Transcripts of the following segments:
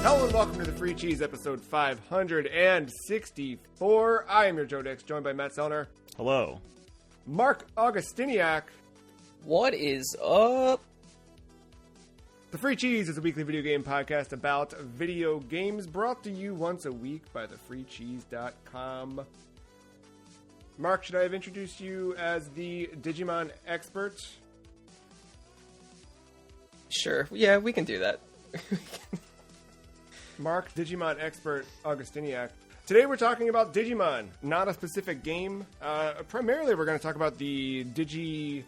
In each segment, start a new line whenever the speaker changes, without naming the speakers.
Hello and welcome to the Free Cheese episode 564. I am your Joe Dix, joined by Matt Sellner.
Hello.
Marc Augustiniak.
What is up?
The Free Cheese is a weekly video game podcast about video games brought to you once a week by thefreecheese.com. Mark, should I have introduced you as the Digimon expert?
Sure. Yeah, we can do that.
Mark, Digimon expert Augustiniak. Today we're talking about Digimon, not a specific game. Primarily we're going to talk about the Digimon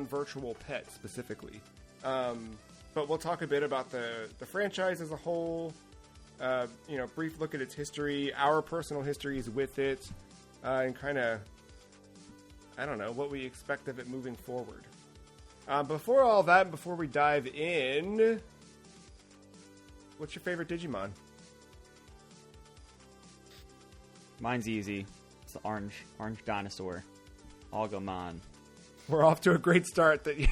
virtual pet specifically. But we'll talk a bit about the franchise as a whole, brief look at its history, our personal histories with it, and kind of, what we expect of it moving forward. Before all that, before we dive in, what's your favorite Digimon?
Mine's easy. It's the orange dinosaur. Agumon.
We're off to a great start that you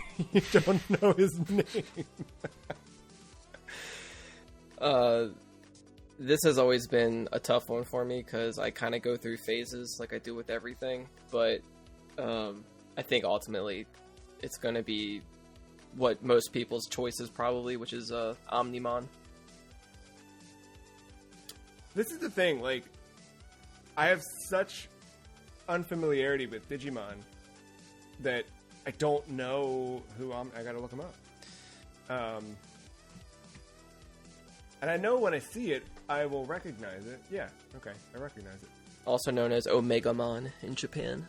don't know his name.
This has always been a tough one for me because I kind of go through phases like I do with everything. But I think ultimately it's going to be what most people's choice is probably, which is Omnimon.
This is the thing, I have such unfamiliarity with Digimon that I don't know who I gotta look him up. And I know when I see it, I will recognize it. Yeah, okay, I recognize it.
Also known as Omegamon in Japan.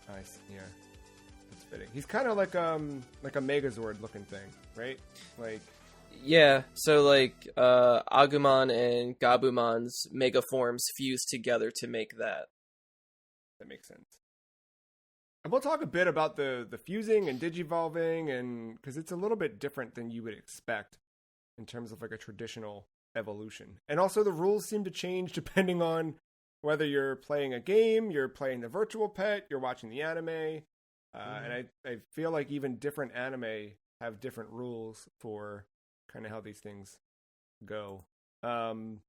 Nice, yeah. That's fitting. He's kind of like a Megazord looking thing, right?
Yeah, so Agumon and Gabumon's mega forms fuse together to make that.
That makes sense. And we'll talk a bit about the fusing and digivolving, and because it's a little bit different than you would expect in terms of a traditional evolution. And also the rules seem to change depending on whether you're playing a game, you're playing the virtual pet, you're watching the anime. And I feel like even different anime have different rules for kind of how these things go. The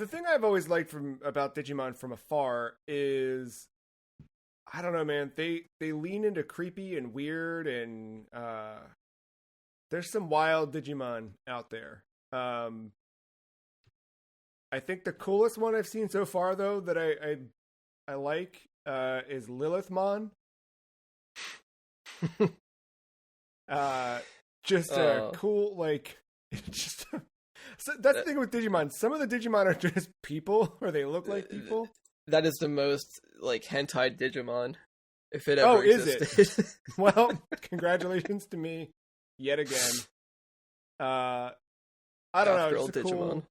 thing I've always liked about Digimon from afar is, I don't know, man, they lean into creepy and weird, and there's some wild Digimon out there. I think the coolest one I've seen so far, though, that I like is Lilithmon. Just a cool, just. So that's the thing with Digimon. Some of the Digimon are just people, or they look like people.
That is the most hentai Digimon, if it ever existed.
Is it? Well, congratulations to me yet again. I don't know. It's Digimon. Cool,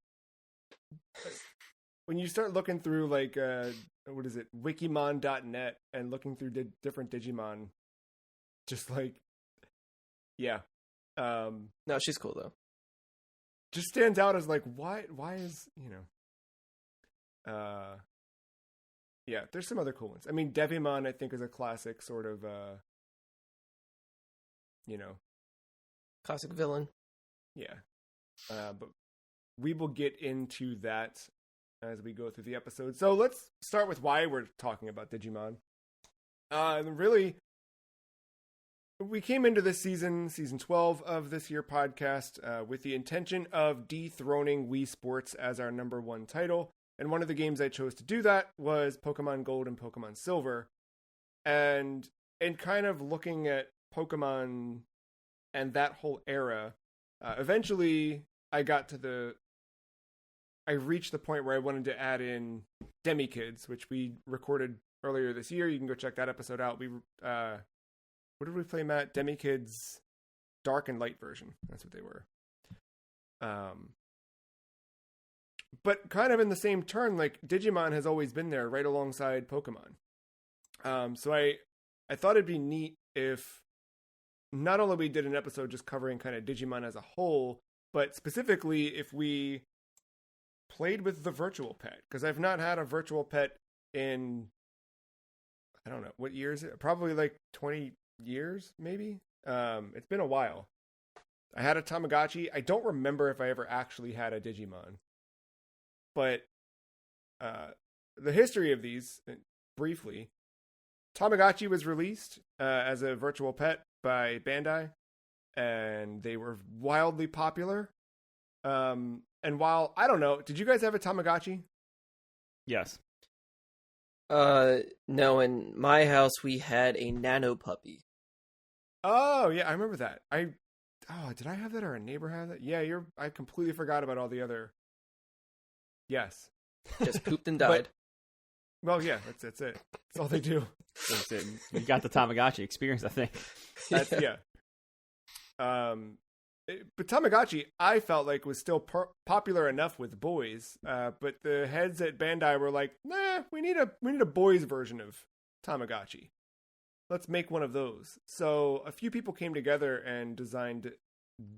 when you start looking through what is it, Wikimon.net, and looking through different Digimon, just yeah.
No, she's cool though.
Just stands out as why is yeah, there's some other cool ones. I mean, Devimon I think is a classic sort of
classic villain.
Yeah. But we will get into that as we go through the episode. So let's start with why we're talking about Digimon. Really, we came into this season 12 of this year podcast, with the intention of dethroning Wii Sports as our number one title. And one of the games I chose to do that was Pokemon Gold and Pokemon Silver. And kind of looking at Pokemon and that whole era, eventually I reached the point where I wanted to add in Demi-Kids, which we recorded earlier this year. You can go check that episode out. What did we play, Matt? Demi-Kids Dark and Light version. That's what they were. But kind of in the same turn, Digimon has always been there right alongside Pokemon. So I thought it'd be neat if not only we did an episode just covering kind of Digimon as a whole, but specifically if we played with the virtual pet. Because I've not had a virtual pet in, I don't know, what year is it? Probably 20 years, maybe. It's been a while. I had a Tamagotchi. I don't remember if I ever actually had a Digimon. But the history of these, briefly, Tamagotchi was released as a virtual pet by Bandai, and they were wildly popular. And while, I don't know, did you guys have a Tamagotchi?
Yes.
No, in my house we had a nano puppy.
Oh, yeah, I remember that. Did I have that or a neighbor had that? Yeah, I completely forgot about all the other. Yes.
Just pooped and died.
Well, yeah, that's it. That's all they do.
That's it. You got the Tamagotchi experience, I think.
That's, yeah. But Tamagotchi, I felt like was still popular enough with boys. But the heads at Bandai were like, nah, we need a boys version of Tamagotchi. Let's make one of those. So a few people came together and designed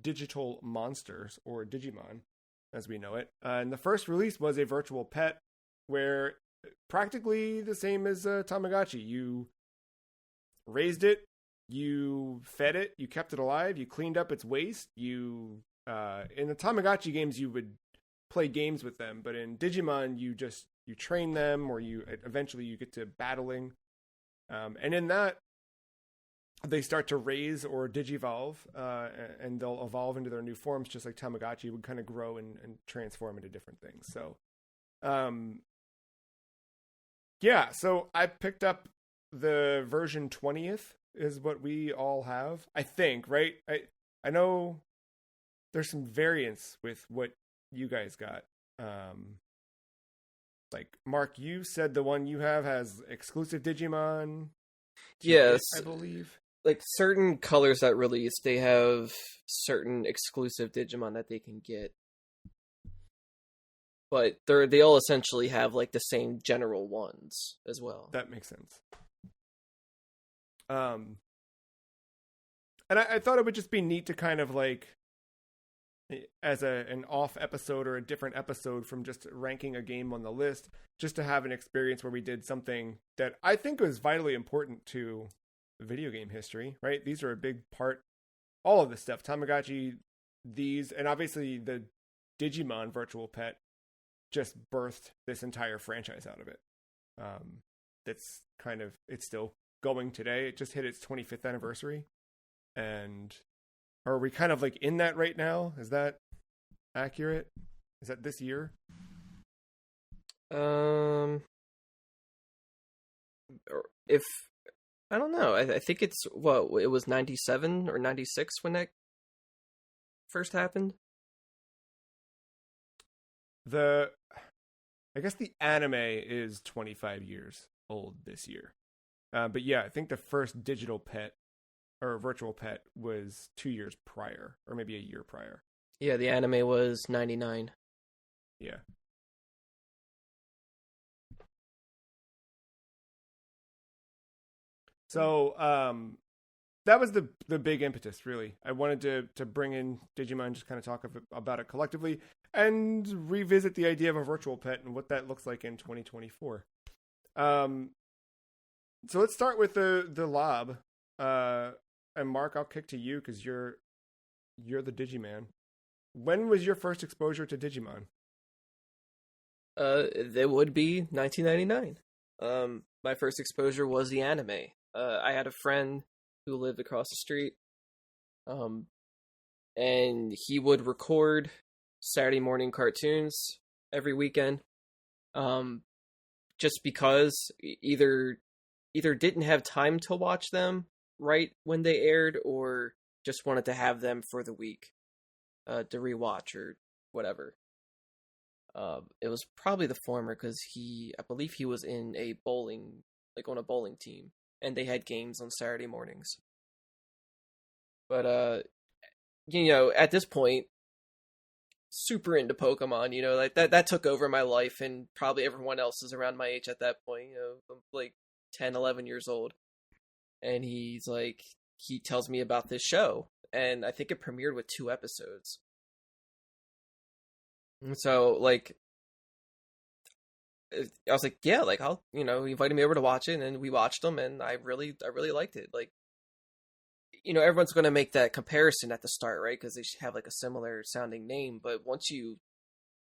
Digital Monsters, or Digimon, as we know it. And the first release was a virtual pet, where practically the same as Tamagotchi. You raised it, you fed it, you kept it alive, you cleaned up its waste. In the Tamagotchi games, you would play games with them, but in Digimon, you train them, or eventually you get to battling. And in that, they start to raise or digivolve, and they'll evolve into their new forms, just like Tamagotchi would kind of grow and transform into different things. So, so I picked up the version 20th is what we all have, I think, right? I know there's some variance with what you guys got. Like, Mark, you said the one you have has exclusive Digimon.
Yes,
I believe.
Like, certain colors that release, they have certain exclusive Digimon that they can get. But they all essentially have, like, the same general ones as well.
That makes sense. And I thought it would just be neat to kind of, like, as an off episode or a different episode from just ranking a game on the list, just to have an experience where we did something that I think was vitally important to video game history, right? These are a big part, all of this stuff, Tamagotchi, these, and obviously the Digimon virtual pet just birthed this entire franchise out of it. That's kind of, it's still going today. It just hit its 25th anniversary. And are we kind of like in that right now? Is that accurate? Is that this year?
If I don't know, I think it's it was 97 or 96 when that first happened.
I guess the anime is 25 years old this year. But yeah, I think the first digital pet or virtual pet was 2 years prior, or maybe a year prior.
Yeah, the anime was 99.
Yeah. So, that was the big impetus, really. I wanted to bring in Digimon, just kind of talk about it collectively, and revisit the idea of a virtual pet and what that looks like in 2024. So let's start with the lob. And Mark, I'll kick to you because you're the Digiman. When was your first exposure to Digimon?
It would be 1999. My first exposure was the anime. I had a friend who lived across the street, and he would record Saturday morning cartoons every weekend, just because either didn't have time to watch them right when they aired, or just wanted to have them for the week to rewatch or whatever. It was probably the former, because I believe he was in a bowling, like on a bowling team, and they had games on Saturday mornings. But at this point, super into Pokemon. Like that took over my life, and probably everyone else is around my age at that point. I'm like 10, 11 years old. And he tells me about this show, and I think it premiered with 2 episodes. And so, like, I was like, yeah, like, I'll, he invited me over to watch it, and we watched them, and I really liked it. Like, everyone's going to make that comparison at the start, right? Because they have like a similar sounding name, but once you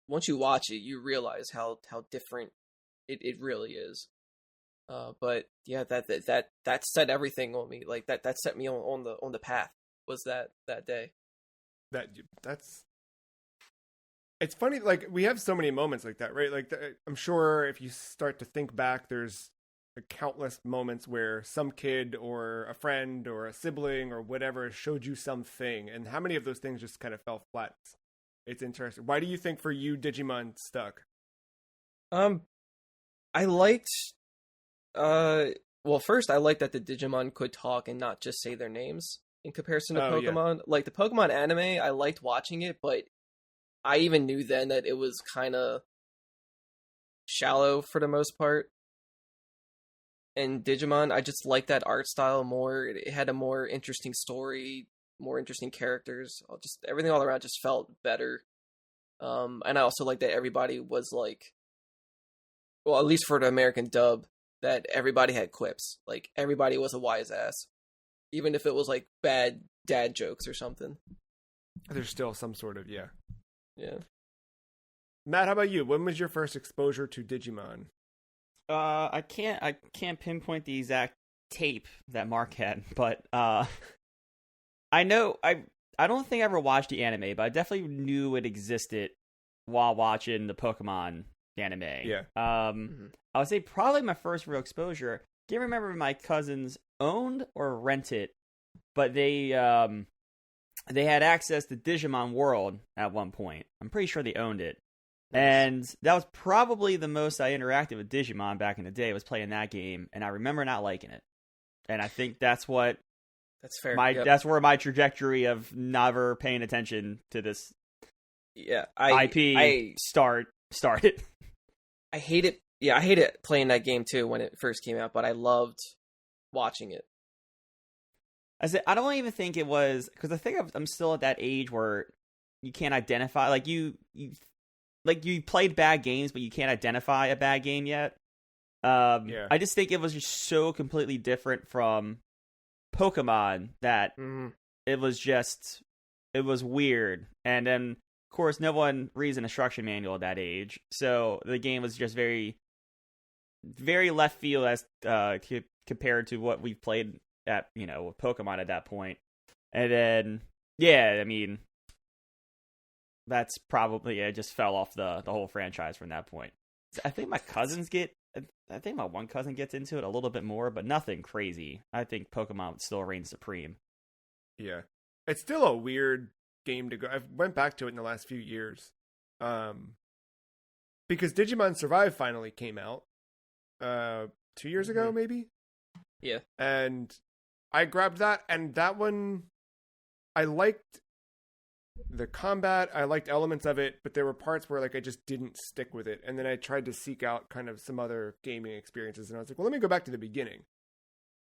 watch it, you realize how different it really is. But yeah, that set everything on me. Like that set me on the path. Was that day?
That's it's funny. Like we have so many moments like that, right? Like I'm sure if you start to think back, there's countless moments where some kid or a friend or a sibling or whatever showed you something, and how many of those things just kind of fell flat. It's interesting. Why do you think for you Digimon stuck?
I liked well, first I liked that the Digimon could talk and not just say their names in comparison to Pokemon. Yeah. Like the Pokemon anime, I liked watching it, but I even knew then that it was kind of shallow for the most part. And Digimon, I just liked that art style more. It had a more interesting story, more interesting characters. Just everything all around just felt better. And I also liked that everybody was like, well, at least for the American dub, that everybody had quips. Like everybody was a wise ass, even if it was like bad dad jokes or something.
There's still some sort of
yeah.
Matt, how about you? When was your first exposure to Digimon?
I can't pinpoint the exact tape that Marc had, but I know I don't think I ever watched the anime, but I definitely knew it existed while watching the Pokemon anime.
Yeah.
I would say probably my first real exposure. Can't remember if my cousins owned or rented, but they had access to Digimon World at one point. I'm pretty sure they owned it. And that was probably the most I interacted with Digimon back in the day, was playing that game, and I remember not liking it. And I think that's fair. That's where my trajectory of never paying attention to this IP started.
I hate it. Yeah, I hated playing that game too when it first came out, but I loved watching it.
I don't even think it was, because I think I'm still at that age where you can't identify, like you played bad games, but you can't identify a bad game yet. I just think it was just so completely different from Pokemon that it was weird. And then, of course, no one reads an instruction manual at that age, so the game was just very, very left field as compared to what we've played at with Pokemon at that point. And then, I mean, that's probably it. Just fell off the whole franchise from that point. I think my one cousin gets into it a little bit more, but nothing crazy. I think Pokemon still reigns supreme.
Yeah, it's still a weird game to go. I went back to it in the last few years, because Digimon Survive finally came out 2 years ago, maybe.
Yeah,
and I grabbed that, and that one I liked. The combat, I liked elements of it, but there were parts where like I just didn't stick with it. And then I tried to seek out kind of some other gaming experiences, and I was like, well, let me go back to the beginning.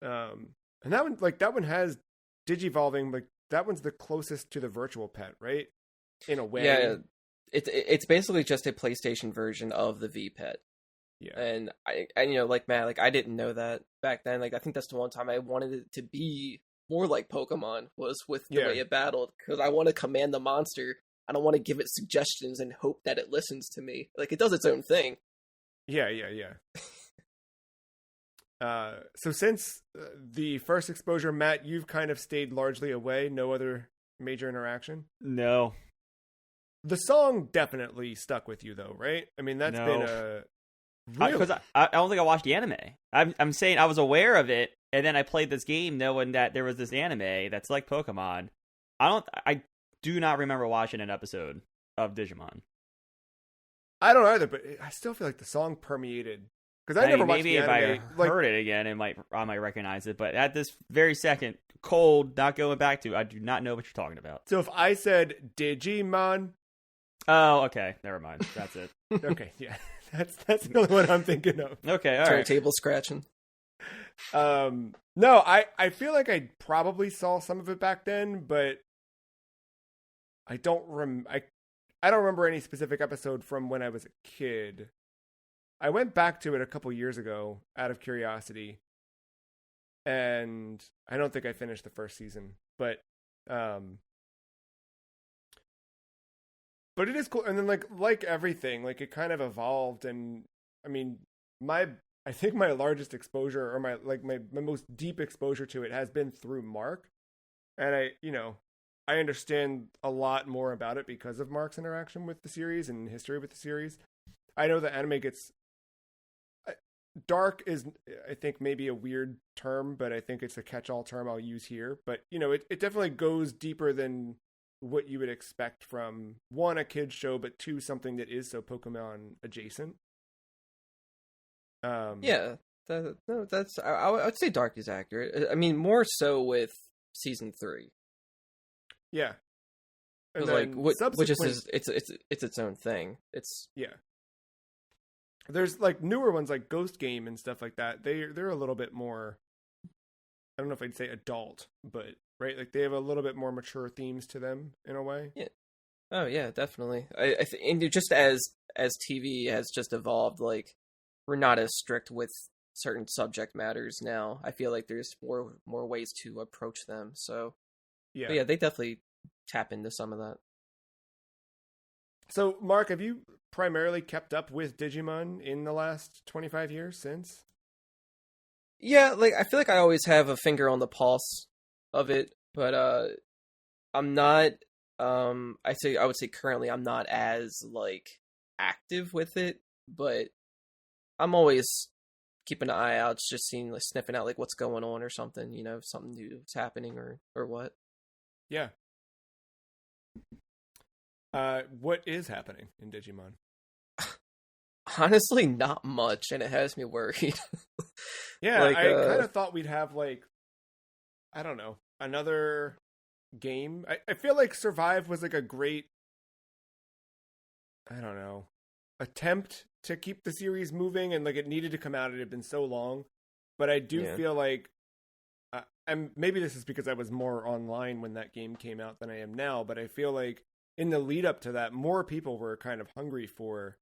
And that one has Digivolving, like that one's the closest to the virtual pet, right? In a way.
Yeah, it's basically just a PlayStation version of the V Pet.
Yeah.
And I like Matt, like I didn't know that back then. Like I think that's the one time I wanted it to be more like Pokemon, was with the way it battled, because I want to command the monster. I don't want to give it suggestions and hope that it listens to me. Like it does its own thing.
Yeah. So since the first exposure, Matt, you've kind of stayed largely away. No other major interaction.
No.
The song definitely stuck with you, though, right? I mean, that's been a
because I don't think I watched the anime. I'm saying I was aware of it. And then I played this game knowing that there was this anime that's like Pokemon. I do not remember watching an episode of Digimon.
I don't either, but I still feel like the song permeated. Because I never watched the anime.
Maybe if I heard it again, I might recognize it. But at this very second, cold, not going back to, I do not know what you're talking about.
So if I said Digimon.
Oh, okay. Never mind. That's it.
Okay, yeah. That's the only one I'm thinking of.
Okay, all right.
Turntable scratching.
No, I feel like I probably saw some of it back then, but I don't remember any specific episode from when I was a kid. I went back to it a couple years ago out of curiosity, and I don't think I finished the first season, but it is cool. And then like everything, like it kind of evolved, and I mean, I think my largest exposure, or my most deep exposure to it, has been through Marc, and I understand a lot more about it because of Marc's interaction with the series and history with the series. I know that anime gets dark is, I think, maybe a weird term, but I think it's a catch-all term I'll use here. But it definitely goes deeper than what you would expect from, one, a kid's show, but two, something that is so Pokemon adjacent.
Yeah, that's I would say dark is accurate. I mean, more so with season 3.
Yeah,
and like which is it's its own thing. It's
There's like newer ones like Ghost Game and stuff like that. They're a little bit more, I don't know if I'd say adult, but right, like they have a little bit more mature themes to them in a way.
Yeah. Oh yeah, definitely. I think just as TV has just evolved, like we're not as strict with certain subject matters now. I feel like there's more ways to approach them. So yeah, they definitely tap into some of that.
So Marc, have you primarily kept up with Digimon in the last 25 years since?
Yeah, like I feel like I always have a finger on the pulse of it, but I'm not I would say currently I'm not as like active with it, but I'm always keeping an eye out, just seeing, like, sniffing out like what's going on or something, something new that's happening or what.
Yeah. What is happening in Digimon?
Honestly, not much, and it has me worried.
Yeah, like, I kind of thought we'd have, like, I don't know, another game. I feel like Survive was like a great, I don't know, attempt to keep the series moving, and like it needed to come out. It had been so long, but I do feel like, and maybe this is because I was more online when that game came out than I am now, but I feel like in the lead up to that, more people were kind of hungry for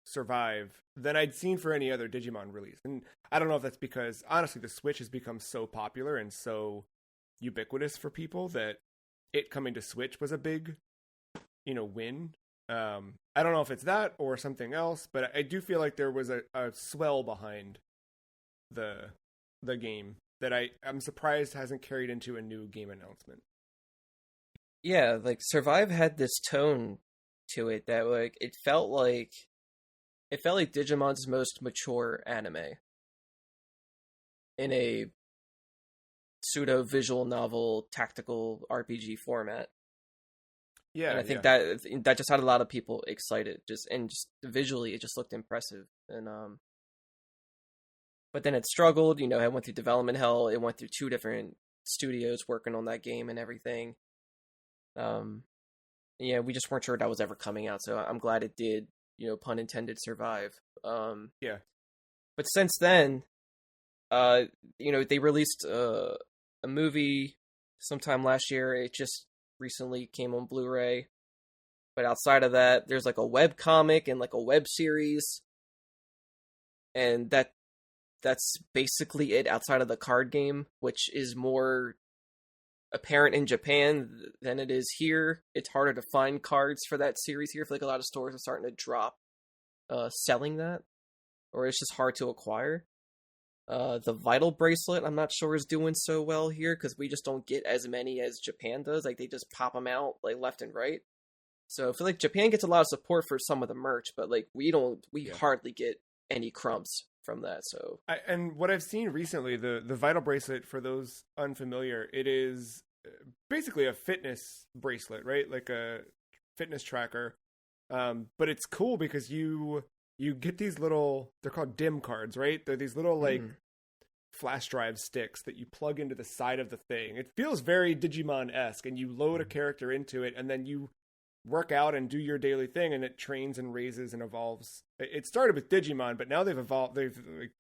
Survive than I'd seen for any other Digimon release. And I don't know if that's because, honestly, the Switch has become so popular and so ubiquitous for people that it coming to Switch was a big, win. I don't know if it's that or something else, but I do feel like there was a swell behind the game that I'm surprised hasn't carried into a new game announcement.
Yeah, like Survive had this tone to it that like it felt like Digimon's most mature anime in a pseudo visual novel tactical RPG format.
Yeah,
and I think that just had a lot of people excited. Just visually, it just looked impressive. And but then it struggled. It went through development hell. It went through 2 different studios working on that game and everything. Yeah, we just weren't sure that was ever coming out. So I'm glad it did. Pun intended, survive.
Yeah.
But since then, they released a movie sometime last year. It just recently came on Blu-ray. But outside of that, there's like a web comic and like a web series. And that's basically it outside of the card game, which is more apparent in Japan than it is here. It's harder to find cards for that series here. I feel like a lot of stores are starting to drop selling that, or it's just hard to acquire. The Vital Bracelet, I'm not sure is doing so well here because we just don't get as many as Japan does. Like they just pop them out like left and right. So I feel like Japan gets a lot of support for some of the merch, but like we hardly get any crumbs from that. So
and what I've seen recently, the Vital Bracelet, for those unfamiliar, it is basically a fitness bracelet, right? Like a fitness tracker. But it's cool because you get these little, they're called DIM cards, right? They're these little like flash drive sticks that you plug into the side of the thing. It feels very Digimon-esque, and you load a character into it, and then you work out and do your daily thing, and it trains and raises and evolves. It started with Digimon, but now they've like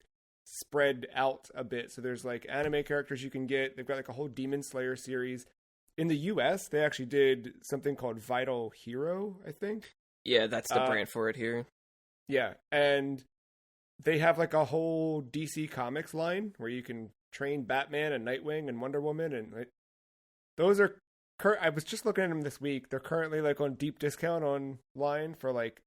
spread out a bit. So there's like anime characters you can get. They've got like a whole Demon Slayer series. In the US, they actually did something called Vital Hero, I think.
Yeah, that's the brand for it here.
Yeah, and they have like a whole DC Comics line where you can train Batman and Nightwing and Wonder Woman, and those are. I was just looking at them this week. They're currently like on deep discount online for like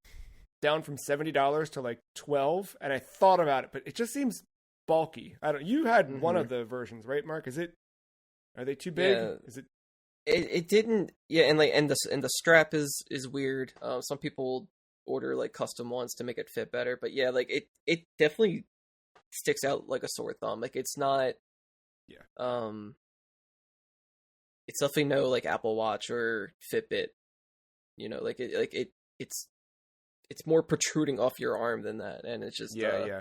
down from $70 to like $12. And I thought about it, but it just seems bulky. I don't. You had one of the versions, right, Mark? Are they too big?
Yeah.
Is it?
It didn't. Yeah, and the strap is weird. Some people order like custom ones to make it fit better, but yeah, like it definitely sticks out like a sore thumb. Like it's not.
Yeah.
It's definitely no like Apple Watch or Fitbit. It's more protruding off your arm than that, and it's just
yeah.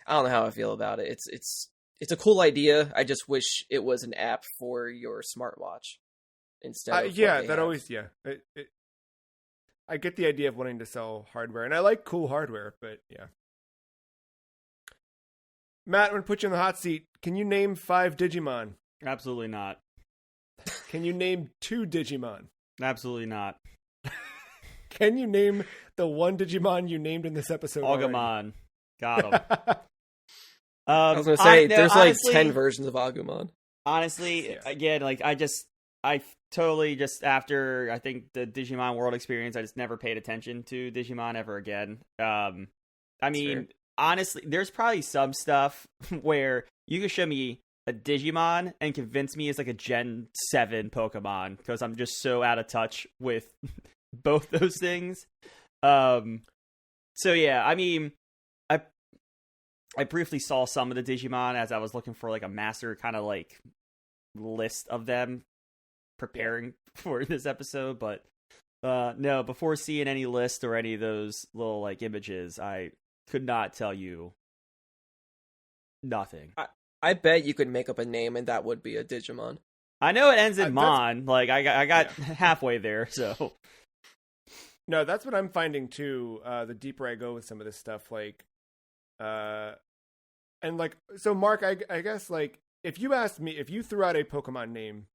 I don't know how I feel about it. It's a cool idea. I just wish it was an app for your smartwatch instead. Of
yeah, that always I get the idea of wanting to sell hardware, and I like cool hardware, but yeah. Matt, I'm gonna put you in the hot seat. Can you name 5 Digimon?
Absolutely not.
Can you name 2 Digimon?
Absolutely not.
Can you name the one Digimon you named in this episode?
Agumon. Got him.
I was gonna say there's
honestly,
like 10 versions of Agumon.
Honestly, again, like I totally just after I think the Digimon World experience, I just never paid attention to Digimon ever again. I mean, honestly, there's probably some stuff where you could show me a Digimon and convince me it's like a Gen 7 Pokemon because I'm just so out of touch with both those things. So yeah, I mean, I briefly saw some of the Digimon as I was looking for like a master kind of like list of them preparing for this episode, but no, before seeing any list or any of those little like images, I could not tell you nothing.
I bet you could make up a name and that would be a Digimon.
I know it ends in Mon. Like I got halfway there, so.
No, that's what I'm finding too. The deeper I go with some of this stuff, like, and like, so Mark, I guess like if you asked me, if you threw out a Pokemon name,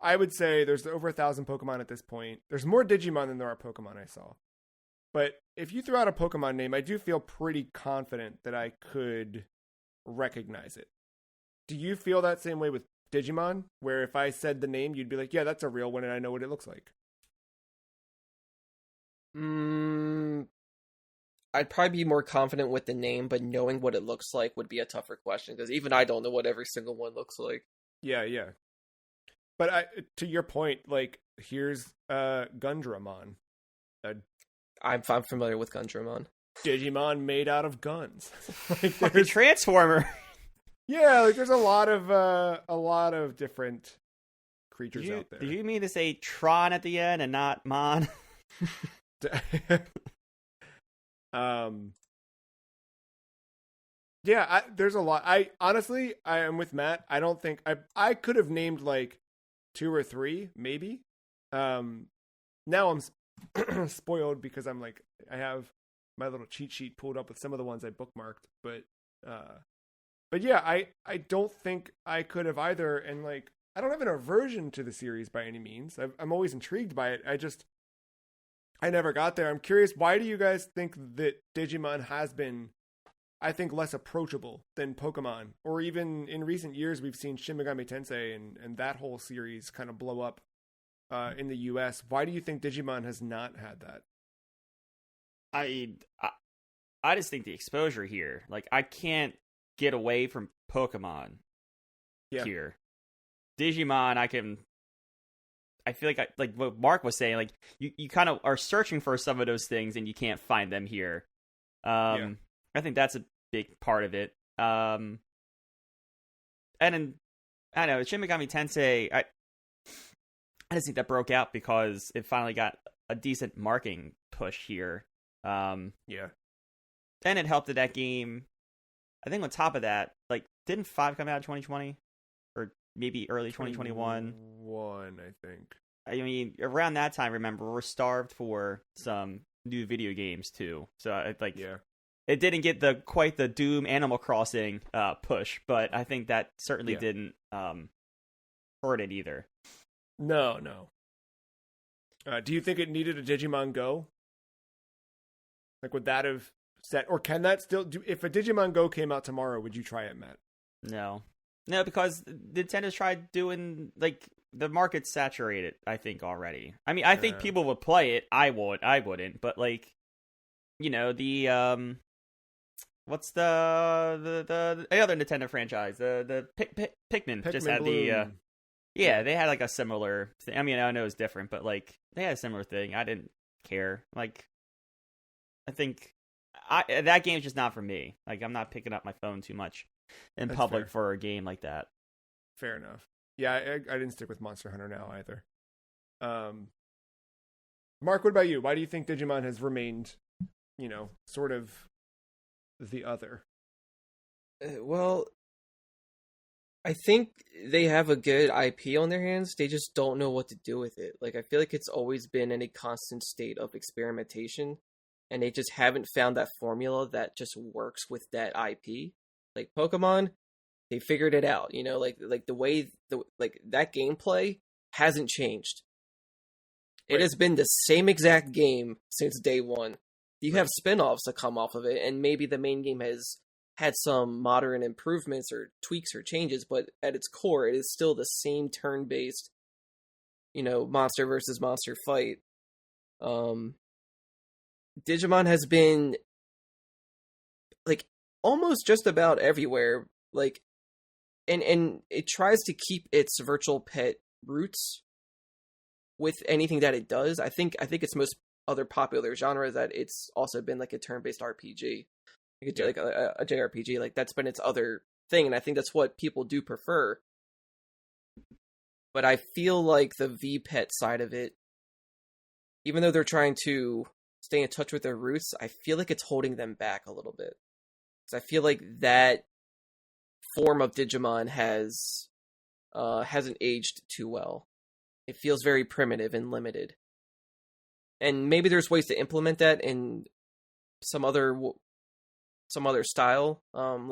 I would say there's over 1,000 Pokemon at this point. There's more Digimon than there are Pokemon I saw. But if you threw out a Pokemon name, I do feel pretty confident that I could recognize it. Do you feel that same way with Digimon? Where if I said the name, you'd be like, yeah, that's a real one and I know what it looks like.
I'd probably be more confident with the name, but knowing what it looks like would be a tougher question because even I don't know what every single one looks like.
Yeah. But to your point, like, here's Gundramon.
I'm familiar with Gundramon.
Digimon made out of guns.
Like fucking Transformer.
Yeah, like there's a lot of different creatures out there.
Did you mean to say Tron at the end and not Mon?
Yeah, there's a lot. I honestly, I am with Matt. I don't think I could have named like 2 or 3, maybe. Now I'm spoiled because I'm like I have my little cheat sheet pulled up with some of the ones I bookmarked, but yeah, I don't think I could have either. And like I don't have an aversion to the series by any means. I'm always intrigued by it. I never got there. I'm curious, why do you guys think that Digimon has been, I think, less approachable than Pokemon? Or even in recent years, we've seen Shin Megami Tensei and that whole series kind of blow up in the US. Why do you think Digimon has not had that?
I just think the exposure here, like I can't get away from Pokemon here. Digimon, I feel like what Mark was saying, like you kind of are searching for some of those things and you can't find them here. I think that's a big part of it. And then, I don't know, Shin Megami Tensei, I just think that broke out because it finally got a decent marketing push here. And it helped that game. I think on top of that, like, didn't 5 come out in 2020? Or maybe early 2021?
I think.
I mean, around that time, remember, we're starved for some new video games, too. So, it didn't get quite the Doom Animal Crossing push, but I think that certainly didn't hurt it either.
No. Do you think it needed a Digimon Go? Like, would that have set, or can that still do? If a Digimon Go came out tomorrow, would you try it, Matt?
No, because Nintendo's tried doing like the market's saturated. I think already. I mean, I think people would play it. I wouldn't. But like, the what's the other Nintendo franchise? The Pikmin just had
Bloom.
they had like a similar thing. I mean, I know it's different, but like they had a similar thing. I didn't care. Like, I think that game's just not for me. Like, I'm not picking up my phone too much in
That's
public
fair.
for a game like that.
Fair enough. Yeah, I didn't stick with Monster Hunter now either. Mark, what about you? Why do you think Digimon has remained, sort of the other?
Well, I think they have a good IP on their hands. They just don't know what to do with it. Like, I feel like it's always been in a constant state of experimentation, and they just haven't found that formula that just works with that IP. Like Pokemon, they figured it out. Like the way that gameplay hasn't changed. It has been the same exact game since day one. You have spin-offs that come off of it, and maybe the main game has had some modern improvements or tweaks or changes, but at its core, it is still the same turn-based, monster versus monster fight. Digimon has been, like, almost just about everywhere, like, and it tries to keep its virtual pet roots with anything that it does. I think its most other popular genre is that it's also been like a turn-based RPG, like a JRPG. Like, that's been its other thing, and I think that's what people do prefer. But I feel like the VPet side of it, even though they're trying to stay in touch with their roots, I feel like it's holding them back a little bit. Because I feel like that form of Digimon hasn't aged too well. It feels very primitive and limited. And maybe there's ways to implement that in some other style. I'm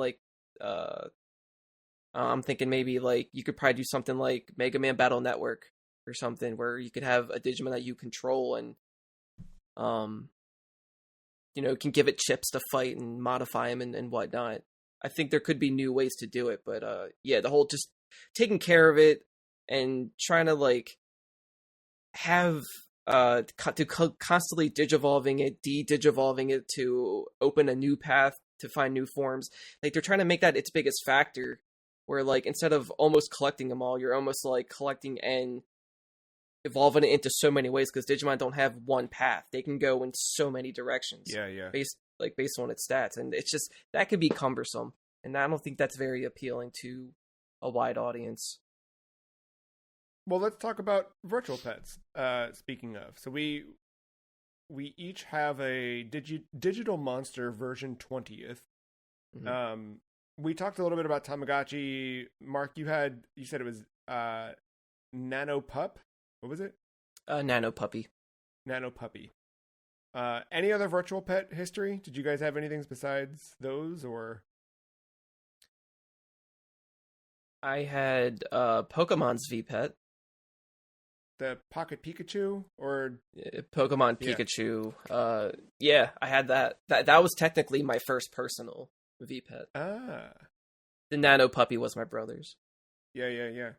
thinking maybe like you could probably do something like Mega Man Battle Network or something, where you could have a Digimon that you control and can give it chips to fight and modify them and whatnot. I think there could be new ways to do it, but the whole just taking care of it and trying to like have to constantly digivolving it, de-digivolving it to open a new path to find new forms. Like, they're trying to make that its biggest factor, where like instead of almost collecting them all, you're almost like collecting and evolving it into so many ways, because Digimon don't have one path. They can go in so many directions.
Yeah.
Based on its stats, and it's just that could be cumbersome, and I don't think that's very appealing to a wide audience.
Well, let's talk about virtual pets. Speaking of, so we each have a digital monster version 20th.
Mm-hmm.
We talked a little bit about Tamagotchi. Mark, you said it was Nano Pup. What was it?
Nano Puppy.
Nano Puppy. Any other virtual pet history? Did you guys have anything besides those, or?
I had Pokemon's VPet.
The Pocket Pikachu, or
Pokemon Pikachu. I had that. That was technically my first personal VPet. The Nano Puppy was my brother's.
Yeah.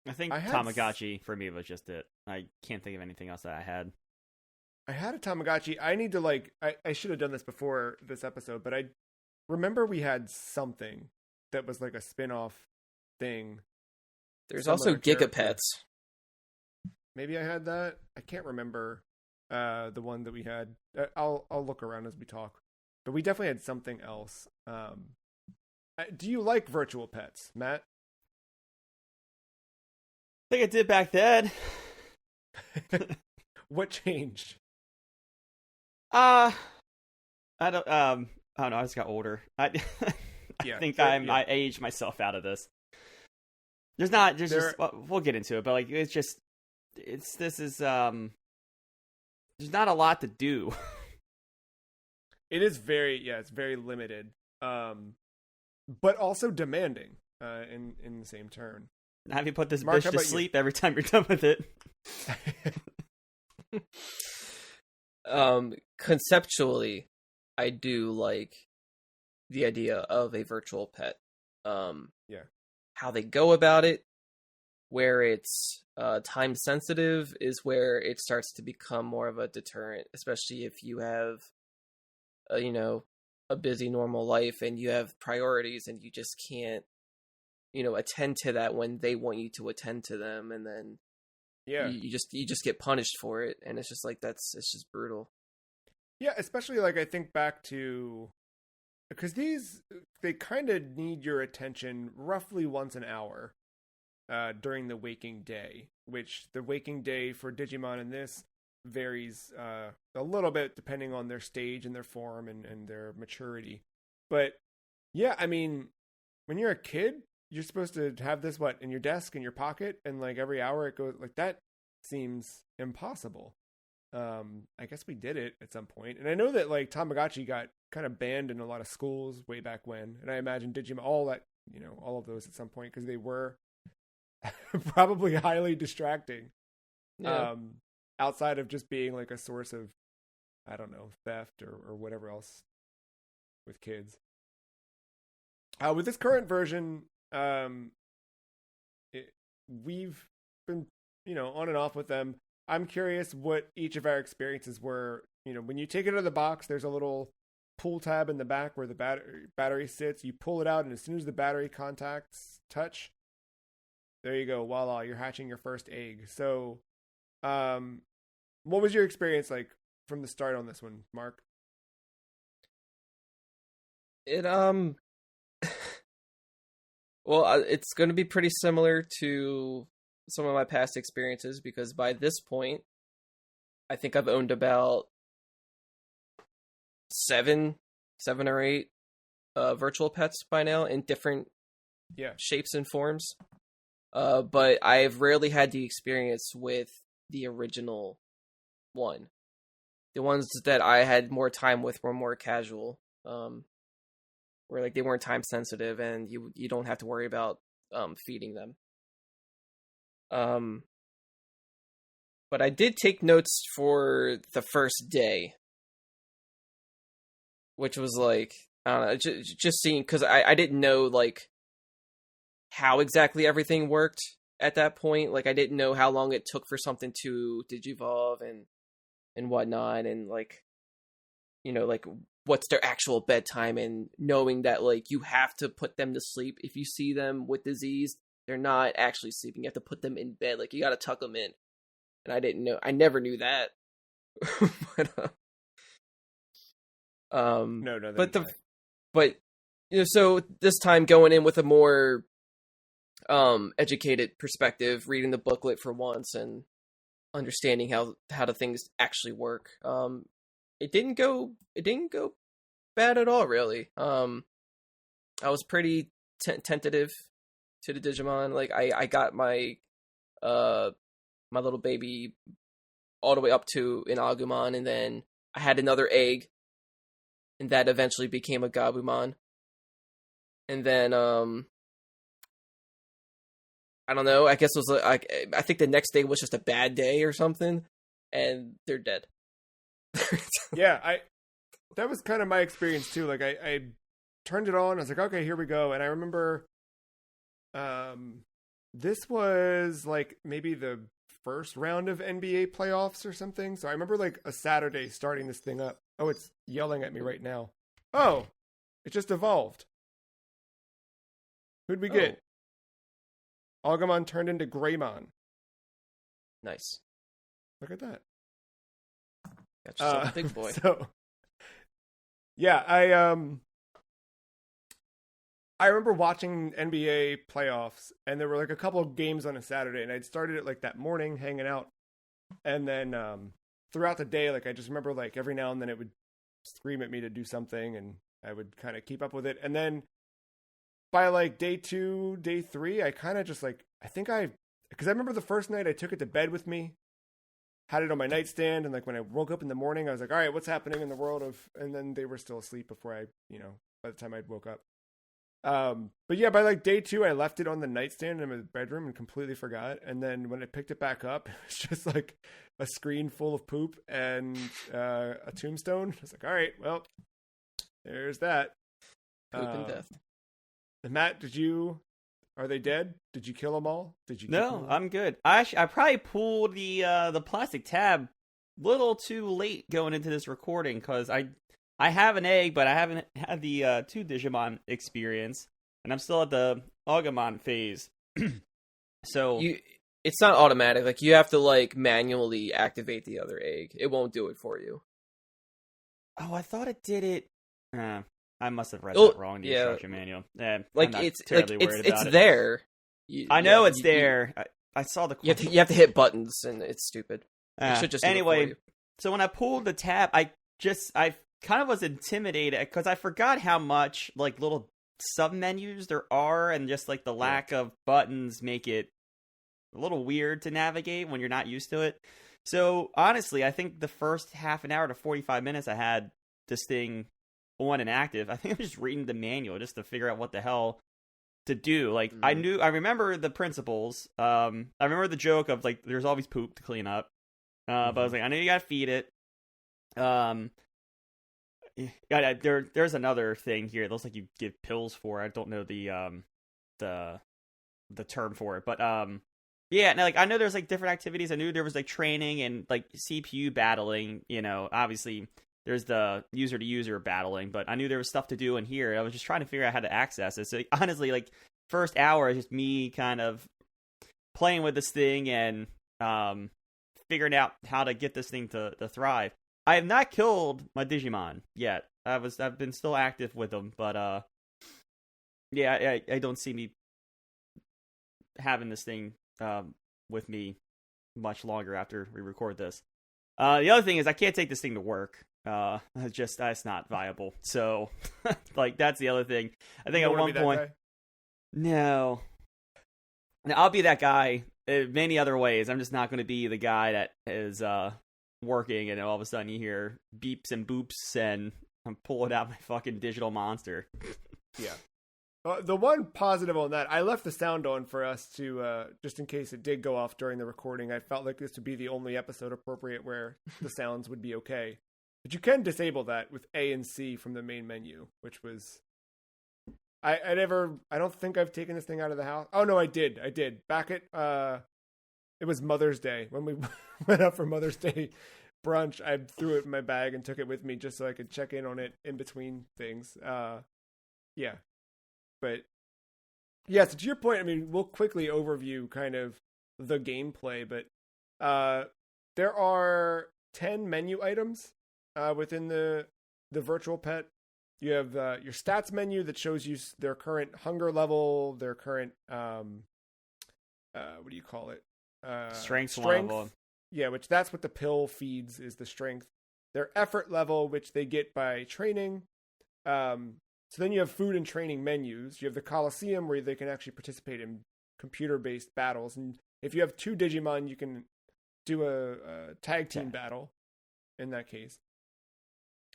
I think Tamagotchi for me was just it. I can't think of anything else that I had.
I had a Tamagotchi. I need to I should have done this before this episode, but I remember we had something that was like a spin-off thing.
There's also Gigapets.
Maybe I had that. I can't remember the one that we had. I'll look around as we talk. But we definitely had something else. Do you like virtual pets, Matt?
I think I did back then.
What changed?
I don't know. I just got older. I think I aged myself out of this. We'll get into it, but like there's not a lot to do.
It's very limited, but also demanding in the same turn.
Have you put this Marc, bitch to sleep every time you're done with it?
Conceptually, I do like the idea of a virtual pet.
Yeah.
How they go about it, where it's time sensitive, is where it starts to become more of a deterrent, especially if you have, a busy normal life and you have priorities and you just can't, attend to that when they want you to attend to them, and then you just get punished for it, and it's just like it's just brutal.
Yeah, especially like I think back to, because they kind of need your attention roughly once an hour during the waking day, which the waking day for Digimon in this varies a little bit depending on their stage and their form and their maturity. But yeah, I mean, when you're a kid, you're supposed to have this in your desk, in your pocket, and like every hour it goes like that. Seems impossible. I guess we did it at some point, and I know that like Tamagotchi got kind of banned in a lot of schools way back when, and I imagine Digimon, all of those at some point, because they were probably highly distracting.
Yeah.
Outside of just being like a source of, I don't know, theft or whatever else with kids. With this current version, we've been, on and off with them. I'm curious what each of our experiences were. When you take it out of the box, there's a little pull tab in the back where the battery sits. You pull it out, and as soon as the battery contacts touch, there you go. Voila, you're hatching your first egg. So, what was your experience like from the start on this one, Mark?
Well, it's going to be pretty similar to some of my past experiences, because by this point, I think I've owned about seven or eight virtual pets by now in different shapes and forms. But I've rarely had the experience with the original one. The ones that I had more time with were more casual, where like they weren't time sensitive and you don't have to worry about feeding them. But I did take notes for the first day, which was like, I don't know, just seeing, because I didn't know like how exactly everything worked at that point. Like I didn't know how long it took for something to digivolve and whatnot, and like, like what's their actual bedtime, and knowing that like you have to put them to sleep. If you see them with disease, they're not actually sleeping. You have to put them in bed. Like you got to tuck them in. And I never knew that. But so this time going in with a more educated perspective, reading the booklet for once and understanding how the things actually work. It didn't go bad at all, really. I was pretty tentative to the Digimon. Like I got my my little baby all the way up to an Agumon, and then I had another egg, and that eventually became a Gabumon. And then I don't know, I guess it was like I think the next day was just a bad day or something, and they're dead.
Yeah, that was kind of my experience too. Like I turned it on, I was like, okay, here we go. And I remember this was like maybe the first round of NBA playoffs or something. So I remember like a Saturday starting this thing up. Oh, it's yelling at me right now. Oh, it just evolved. Who'd we get? Agumon turned into Greymon.
Nice.
Look at that.
Got yourself a big boy.
So, yeah, I remember watching NBA playoffs, and there were like a couple of games on a Saturday, and I'd started it like that morning, hanging out, and then throughout the day, like I just remember like every now and then it would scream at me to do something, and I would kind of keep up with it, and then by like day 2, day 3, I kind of just like because I remember the first night I took it to bed with me, had it on my nightstand, and like when I woke up in the morning, I was like, all right, what's happening in the world of, and then they were still asleep before I, by the time I woke up. But yeah, by like day 2, I left it on the nightstand in my bedroom and completely forgot. And then when I picked it back up, it was just like a screen full of poop and a tombstone. I was like, all right, well, there's that.
Poop and death.
Matt, are they dead? Did you kill them all? Did you?
No, I'm good. I probably pulled the plastic tab a little too late going into this recording because I have an egg, but I haven't had the 2 Digimon experience, and I'm still at the Agumon phase. So
it's not automatic. Like, you have to like manually activate the other egg. It won't do it for you.
Oh, I thought it did it. I must have read that wrong in the instruction manual.
Like,
it's terribly worried about
it's
it.
there.
I know it's there. I saw the.
You have to hit buttons, and it's stupid. It should just do it for
anyway.
you.
So when I pulled the tab, I kind of was intimidated because I forgot how much like little sub menus there are, and just like the lack of buttons make it a little weird to navigate when you're not used to it. So honestly, I think the first half an hour to 45 minutes I had this thing on and active, I think I'm just reading the manual just to figure out what the hell to do. Like, I remember the principles. I remember the joke of like there's always poop to clean up. But I was like, I know you gotta feed it. There's another thing here. It looks like you give pills for. I don't know the term for it, but yeah. Now, like, I know there's like different activities. I knew there was like training and like CPU battling. You know, obviously there's the user to user battling, but I knew there was stuff to do in here. I was just trying to figure out how to access it. So honestly, like, first hour is just me kind of playing with this thing and figuring out how to get this thing to thrive. I have not killed my Digimon yet. I've been still active with them, but yeah, I don't see me having this thing with me much longer after we record this. The other thing is I can't take this thing to work. That's not viable. So like, that's the other thing. I think at one point, no, I'll be that guy in many other ways. I'm just not going to be the guy that is working and all of a sudden you hear beeps and boops and I'm pulling out my fucking digital monster.
Yeah. The one positive on that, I left the sound on for us to, just in case it did go off during the recording. I felt like this would be the only episode appropriate where the sounds would be okay. But you can disable that with A and C from the main menu, which was... I don't think I've taken this thing out of the house. Oh, no, I did. Back at, it was Mother's Day. When we went out for Mother's Day brunch, I threw it in my bag and took it with me just so I could check in on it in between things. Yeah. But, yeah, so to your point, I mean, we'll quickly overview kind of the gameplay, but there are 10 menu items within the virtual pet. You have your stats menu that shows you their current hunger level, their current, what do you call it?
Strength level.
Yeah, that's what the pill feeds, is the strength. Their effort level, which they get by training. So then you have food and training menus. You have the Coliseum, where they can actually participate in computer-based battles. And if you have 2 Digimon, you can do a tag team battle in that case.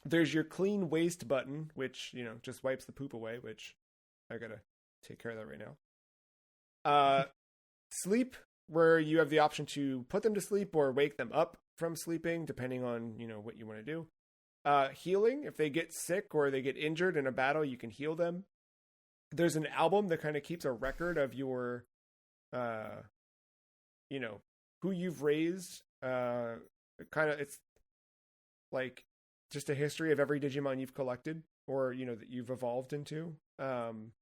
There's your clean waste button, which, you know, just wipes the poop away, which I gotta take care of that right now. Sleep, where you have the option to put them to sleep or wake them up from sleeping, depending on, you know, what you want to do. Healing, if they get sick or they get injured in a battle, you can heal them. There's an album that kind of keeps a record of your, you know, who you've raised. It's like just a history of every Digimon you've collected or, you know, that you've evolved into. And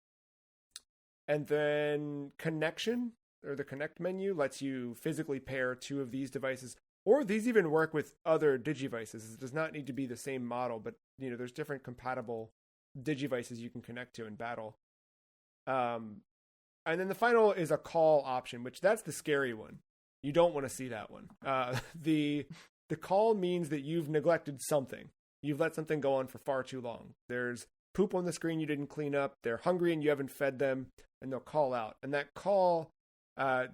then connection, or the connect menu, lets you physically pair 2 of these devices. Or these even work with other Digivices. It does not need to be the same model, but, you know, there's different compatible Digivices you can connect to in battle. And then the final is a call option, which that's the scary one. You don't want to see that one. The call means that you've neglected something. You've let something go on for far too long. There's poop on the screen you didn't clean up. They're hungry and you haven't fed them, and they'll call out. And that call,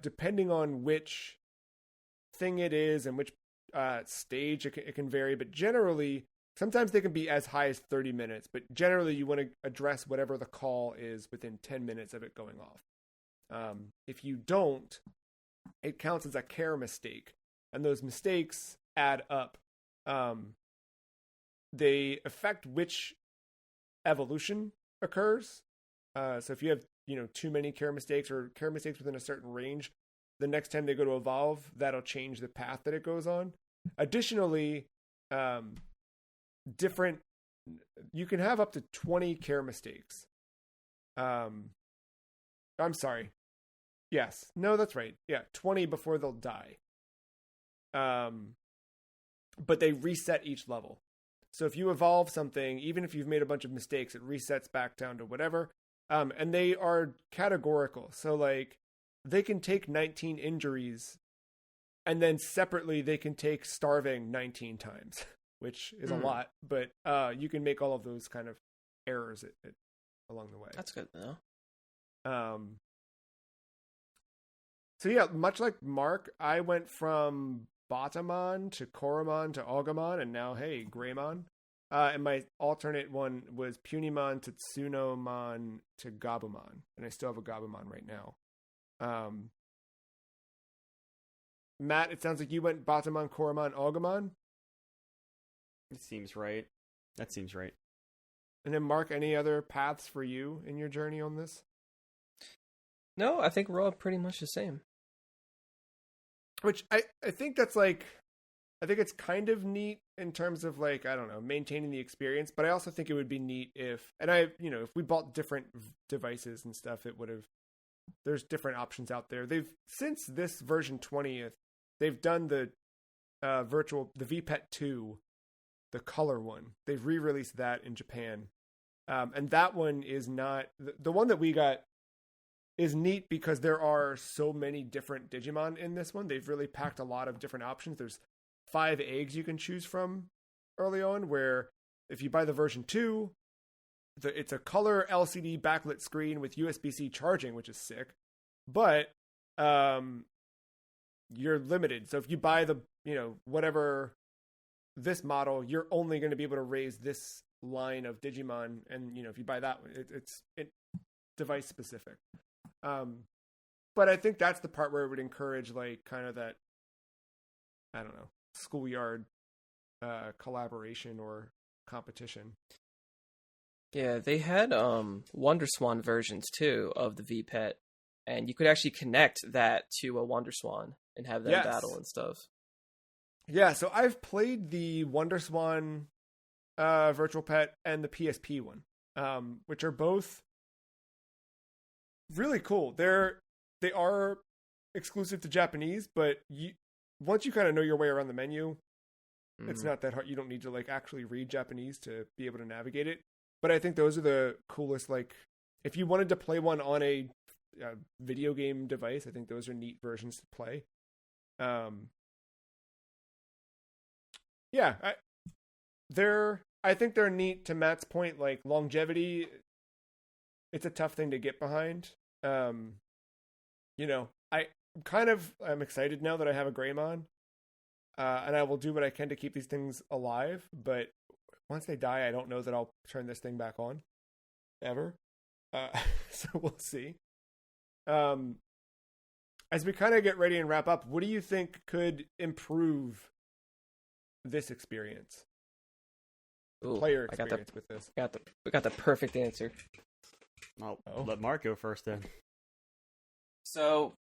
depending on which thing it is and which stage, it can vary. But generally, sometimes they can be as high as 30 minutes. But generally, you want to address whatever the call is within 10 minutes of it going off. If you don't, it counts as a care mistake. And those mistakes add up. They affect which evolution occurs. So if you have, too many care mistakes or care mistakes within a certain range, the next time they go to evolve, that'll change the path that it goes on. Additionally, you can have up to 20 care mistakes. I'm sorry. Yes. No, that's right. Yeah, 20 before they'll die. But they reset each level. So if you evolve something, even if you've made a bunch of mistakes, it resets back down to whatever. And they are categorical. So like they can take 19 injuries and then separately they can take starving 19 times, which is a lot, but you can make all of those kind of errors along the way.
That's good though.
So yeah, much like Mark, I went from Batamon to Koromon to Agumon, and now, hey, Greymon. And my alternate one was Punimon to Tsunomon to Gabumon, and I still have a Gabumon right now. Matt, it sounds like you went Batamon, Koromon, Agumon.
It seems right. That seems right.
And then, Mark, any other paths for you in your journey on this?
No, I think we're all pretty much the same.
Which I think that's like, I think it's kind of neat in terms of like, I don't know, maintaining the experience, but I also think it would be neat if we bought different devices and stuff, there's different options out there. Since this version 20th, they've done the VPET 2, the color one. They've re-released that in Japan. And that one is not, the one that we got is neat because there are so many different Digimon in this one. They've really packed a lot of different options. There's 5 eggs you can choose from early on, where if you buy the version 2, it's a color LCD backlit screen with USB-C charging, which is sick. But you're limited. So if you buy the, whatever this model, you're only going to be able to raise this line of Digimon. And, if you buy that one, it's device specific. But I think that's the part where it would encourage like kind of that, I don't know, schoolyard collaboration or competition.
Yeah, they had WonderSwan versions too of the VPET, and you could actually connect that to a WonderSwan and have them battle and stuff.
Yeah, so I've played the WonderSwan Virtual Pet and the PSP one, which are both really cool. They are exclusive to Japanese, but once you kind of know your way around the menu, it's not that hard. You don't need to like actually read Japanese to be able to navigate it. But I think those are the coolest. Like, if you wanted to play one on a video game device, I think those are neat versions to play. Yeah, I think they're neat. To Matt's point, like longevity, it's a tough thing to get behind. I'm excited now that I have a Greymon, and I will do what I can to keep these things alive. But once they die, I don't know that I'll turn this thing back on ever. So we'll see. As we kind of get ready and wrap up, what do you think could improve this experience? Player experience with this.
We got the perfect answer.
I'll let Mark go first then.
So,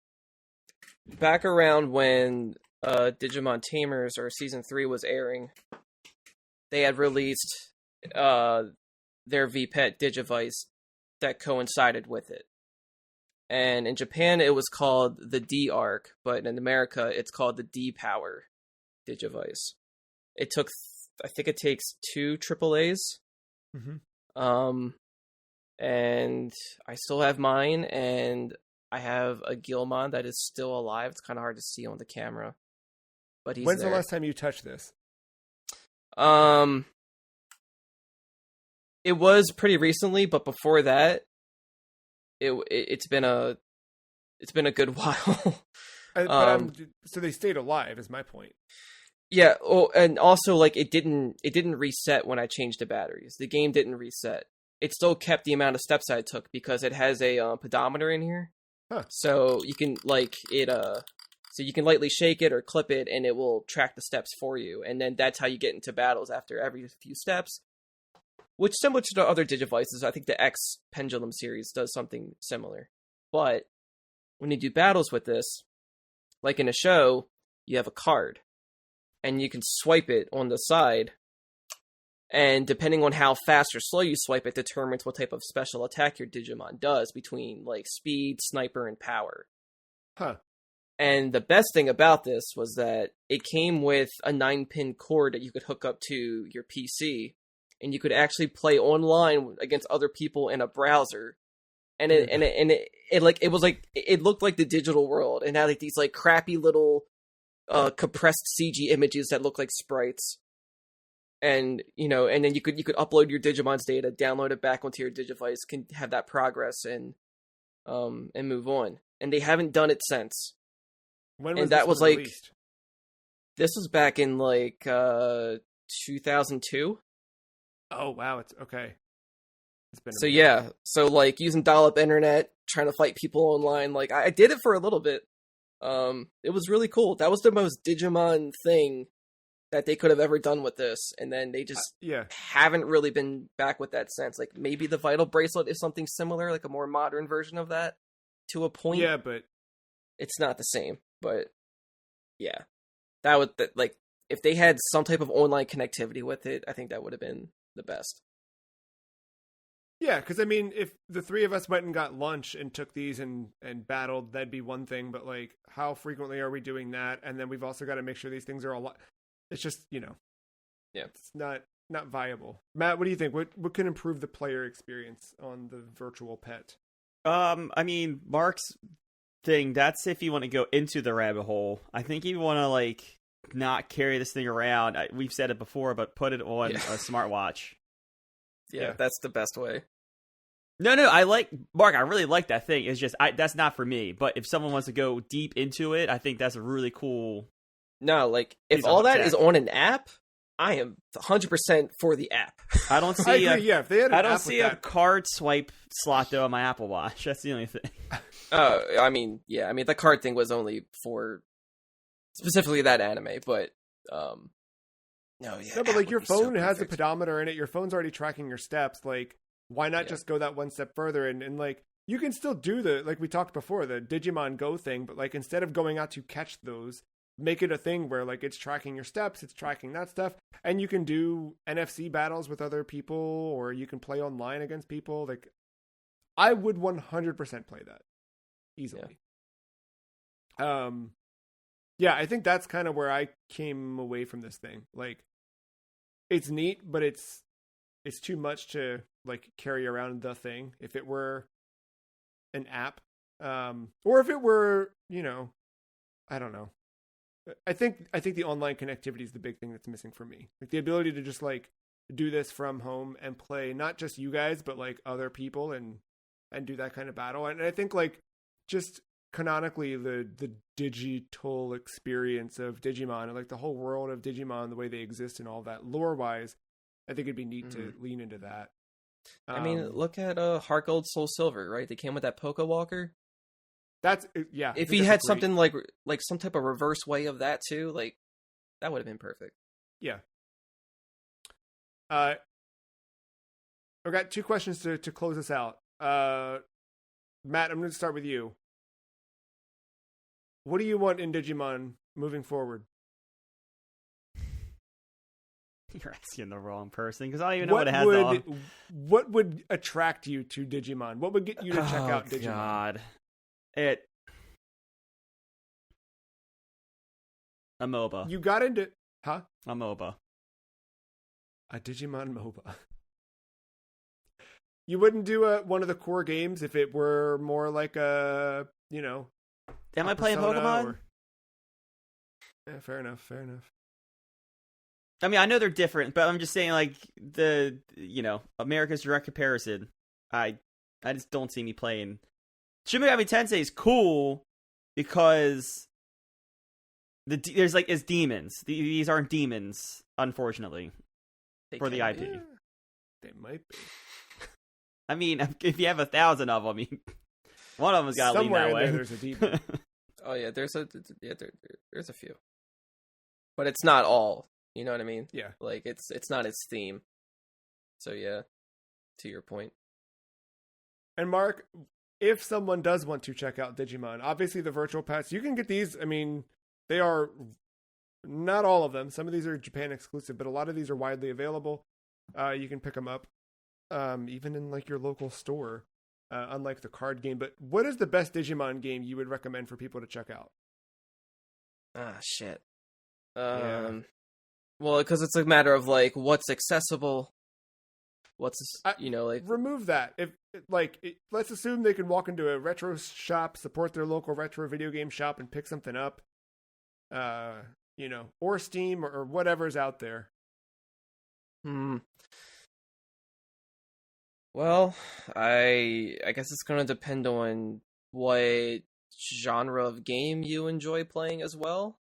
back around when Digimon Tamers or Season 3 was airing, they had released their VPET Digivice that coincided with it. And in Japan, it was called the D-Arc, but in America, it's called the D-Power Digivice. I think it takes 2 AAAs. Mm-hmm. And I still have mine, and I have a Gilmon that is still alive. It's kind of hard to see on the camera, but he's
When's
there.
The last time you touched this?
It was pretty recently, but before that, it's been a good while.
So they stayed alive, is my point.
Yeah. Oh, and also like it didn't reset when I changed the batteries. The game didn't reset. It still kept the amount of steps I took because it has a pedometer in here.
Huh.
So you can so you can lightly shake it or clip it, and it will track the steps for you. And then that's how you get into battles after every few steps. which similar to the other Digivices, I think the X Pendulum series does something similar. But when you do battles with this, like in a show, you have a card, and you can swipe it on the side, and depending on how fast or slow you swipe it determines what type of special attack your Digimon does between, like, speed, sniper, and power.
Huh.
And the best thing about this was that it came with a 9-pin cord that you could hook up to your PC, and you could actually play online against other people in a browser. And it looked like the digital world, and had like these like crappy little compressed CG images that look like sprites. And and then you could upload your Digimon's data, download it back onto your Digivice, can have that progress and move on. And they haven't done it since.
When was that released?
This was back in like 2002.
Oh wow, it's okay. It's been
so like using dial-up internet, trying to fight people online. Like I did it for a little bit. It was really cool. That was the most Digimon thing that they could have ever done with this, and then they just haven't really been back with that since. Like maybe the Vital Bracelet is something similar, like a more modern version of that to a point.
Yeah, but
it's not the same. But yeah, that would like if they had some type of online connectivity with it, I think that would have been the best.
Yeah, because I mean, if the three of us went and got lunch and took these and battled, that'd be one thing. But like, how frequently are we doing that? And then we've also got to make sure these things are a lot. It's just
yeah,
it's not viable. Matt, what do you think? What can improve the player experience on the virtual pet?
I mean, Marc's thing, that's if you want to go into the rabbit hole. I think you want to like not carry this thing around. We've said it before, but put it on a smartwatch.
Yeah, that's the best way.
No, I like Marc. I really like that thing. It's just that's not for me. But if someone wants to go deep into it, I think that's a really cool.
No, like if all that is on an app, I am 100% for the app.
I don't see.
If they had
I don't see a card swipe slot though on my Apple Watch. That's the only thing.
I mean, the card thing was only for specifically that anime, but no,
but like your phone has a pedometer in it. Your phone's already tracking your steps. Like, why not just go that one step further and like you can still do like we talked before, the Digimon Go thing, but like instead of going out to catch those, make it a thing where like it's tracking your steps, it's tracking that stuff, and you can do NFC battles with other people, or you can play online against people. Like, I would 100% play that easily. Yeah, I think that's kind of where I came away from this thing. Like, it's neat, but it's too much to like carry around the thing. If it were an app, or if it were, I don't know. I think the online connectivity is the big thing that's missing for me. Like the ability to just like do this from home and play not just you guys, but like other people and do that kind of battle. And I think like just canonically the digital experience of Digimon and like the whole world of Digimon, the way they exist and all that lore wise, I think it'd be neat to lean into that.
I mean, look at Heart Gold Soul Silver, right? They came with that Poke Walker.
That's
If he had something like some type of reverse way of that too, like that would have been perfect.
Yeah. I've got two questions to close us out. Matt, I'm going to start with you. What do you want in Digimon moving forward?
You're asking the wrong person because I don't even know what it has on.
What would attract you to Digimon? What would get you to check out Digimon?
God. A MOBA.
You got into... Huh?
A MOBA.
A Digimon MOBA. You wouldn't do one of the core games if it were more like a,
Am I playing Pokemon?
Yeah, fair enough.
I mean, I know they're different, but I'm just saying, like, America's direct comparison. I just don't see me playing. Shin Megami Tensei is cool because it's demons. These aren't demons, unfortunately, for the IP.
Yeah, they might be.
I mean, if you have 1,000 of them, one of them's got to lean that way.
There's a demon.
Oh yeah, there's a few, but it's not all. You know what I mean?
Yeah.
Like it's not its theme. So yeah, to your point.
And Mark, if someone does want to check out Digimon, obviously the virtual pets, you can get these. I mean, they are not all of them. Some of these are Japan exclusive, but a lot of these are widely available. You can pick them up, even in like your local store, unlike the card game. But what is the best Digimon game you would recommend for people to check out?
Ah, shit.
Yeah.
Well, because it's a matter of like what's accessible, like
Remove that. Let's assume they can walk into a retro shop, support their local retro video game shop, and pick something up. Or Steam or whatever's out there.
Well, I guess it's gonna depend on what genre of game you enjoy playing as well.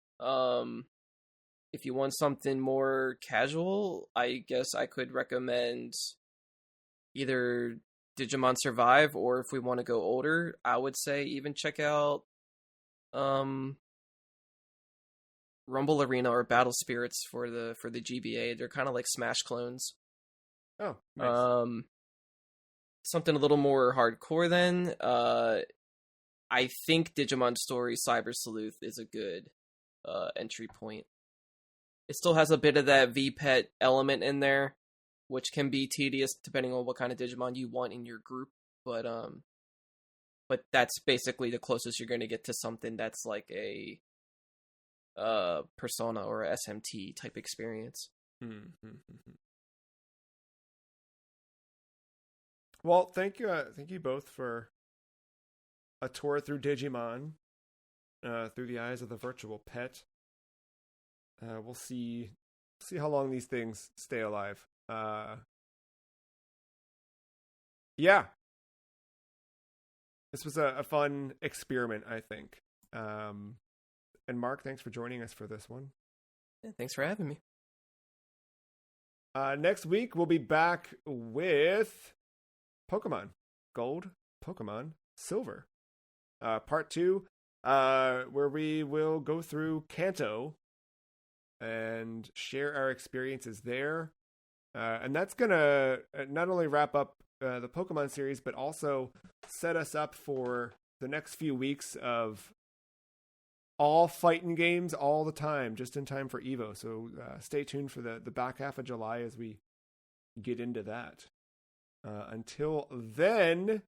If you want something more casual, I guess I could recommend either Digimon Survive, or if we want to go older, I would say even check out Rumble Arena or Battle Spirits for the GBA. They're kind of like Smash clones.
Oh, nice.
Something a little more hardcore then. I think Digimon Story Cyber Sleuth is a good entry point. It still has a bit of that VPET element in there, which can be tedious depending on what kind of Digimon you want in your group. But that's basically the closest you're going to get to something that's like a Persona or a SMT type experience.
Well, thank you both for a tour through Digimon, through the eyes of the virtual pet. We'll see how long these things stay alive. Yeah, this was a fun experiment, I think. And Mark, thanks for joining us for this one.
Yeah, thanks for having me.
Next week we'll be back with Pokemon Gold, Pokemon Silver, Part 2, where we will go through Kanto and share our experiences there. And that's going to not only wrap up the Pokemon series, but also set us up for the next few weeks of all fighting games all the time, just in time for EVO. So stay tuned for the back half of July as we get into that. Until then,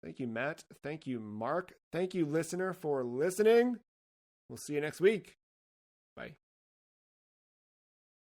thank you, Matt. Thank you, Mark. Thank you, listener, for listening. We'll see you next week.